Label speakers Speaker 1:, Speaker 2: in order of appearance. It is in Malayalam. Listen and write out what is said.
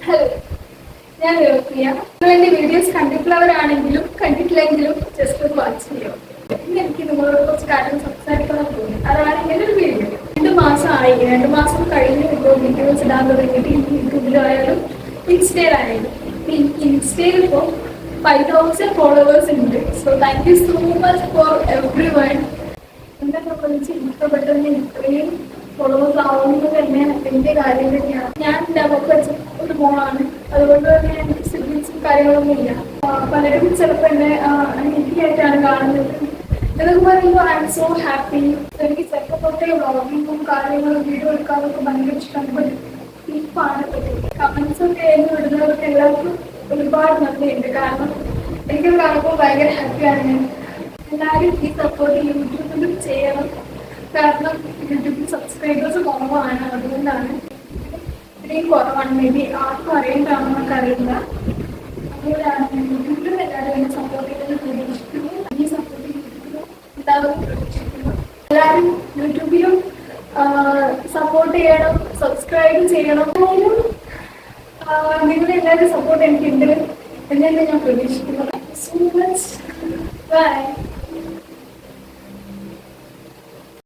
Speaker 1: ഹലോ, ഞാൻ രോപ്രിയ. നിങ്ങൾ എൻ്റെ വീഡിയോസ് കണ്ടിട്ടുള്ളവരാണെങ്കിലും കണ്ടിട്ടില്ലെങ്കിലും ജസ്റ്റ് ഒന്ന് വാച്ച് ചെയ്യും. ഇന്ന് എനിക്ക് നിങ്ങളോട് കുറച്ച് കാര്യങ്ങൾ സംസാരിക്കണം തോന്നി. അതാണ് എൻ്റെ ഒരു വീഡിയോ. 2 മാസമായി, 2 മാസം കഴിഞ്ഞ് ഇപ്പോൾ വീഡിയോസ് ഇടാൻ തുടങ്ങിയിട്ട് യൂട്യൂബിലായാലും ഇൻസ്റ്റയിലായാലും. ഇൻസ്റ്റയിൽ ഇപ്പോൾ 5,000 ഫോളോവേഴ്സ് ഉണ്ട്. So thank you so much for every one. എന്നെ സംബന്ധിച്ച് ഇഷ്ടപ്പെട്ടതിന് ഇത്രയും ഫോളോവേഴ്സ് ആവുന്നത് തന്നെ വലിയ കാര്യം തന്നെയാണ്. ഞാൻ ഡെവലപ്പ് വെച്ച ഒരു മോളാണ്, അതുകൊണ്ട് തന്നെ എനിക്ക് സിബ്ലിങ്സും കാര്യങ്ങളൊന്നും ഇല്ല. പലരും ചിലപ്പോൾ എന്നെ അനിയത്തിയായിട്ടാണ് കാണുന്നത്. ഇതൊക്കെ പറയുമ്പോൾ ഐ എം സോ ഹാപ്പി. എനിക്ക് ചിലപ്പോൾ തൊട്ടേ വ്ളോഗിങ്ങും കാര്യങ്ങളും വീഡിയോ എടുക്കാനൊക്കെ ഭയങ്കര ഇഷ്ടമാണ്. ഇപ്പാണ് കമൻസ് ഒക്കെ എന്ന് വിടുന്നവർക്ക് എല്ലാവർക്കും ഒരുപാട് നന്ദിയുണ്ട്. കാരണം എനിക്കത് കാണുമ്പോൾ ഭയങ്കര ഹാപ്പിയാണ് ഞാൻ. എല്ലാവരും ഈ സപ്പോർട്ട് യൂട്യൂബിലും ചെയ്യണം. കാരണം യൂട്യൂബിൽ സബ്സ്ക്രൈബേഴ്സ് കുറവാണ്, അതുകൊണ്ടാണ് ഇത്രയും കുറവാണ്. മേ ബി ആർക്കും അറിയേണ്ടതാണോ എന്നൊക്കെ അറിയില്ല. അതുകൊണ്ടാണ് ഞാൻ യൂട്യൂബിലും എല്ലാവരും എന്നെ സപ്പോർട്ട് ചെയ്തത് പ്രതീക്ഷിക്കുന്നു. ഈ സപ്പോർട്ട് യൂട്യൂബിലും എല്ലാവരും പ്രതീക്ഷിക്കുന്നു. എല്ലാവരും യൂട്യൂബിലും സപ്പോർട്ട് ചെയ്യണം, സബ്സ്ക്രൈബ് ചെയ്യണം. എന്തായാലും നിങ്ങളുടെ എല്ലാവരും സപ്പോർട്ട് എനിക്കുണ്ട് എന്ന് തന്നെ ഞാൻ പ്രതീക്ഷിക്കുന്നു. Thank you so much. By.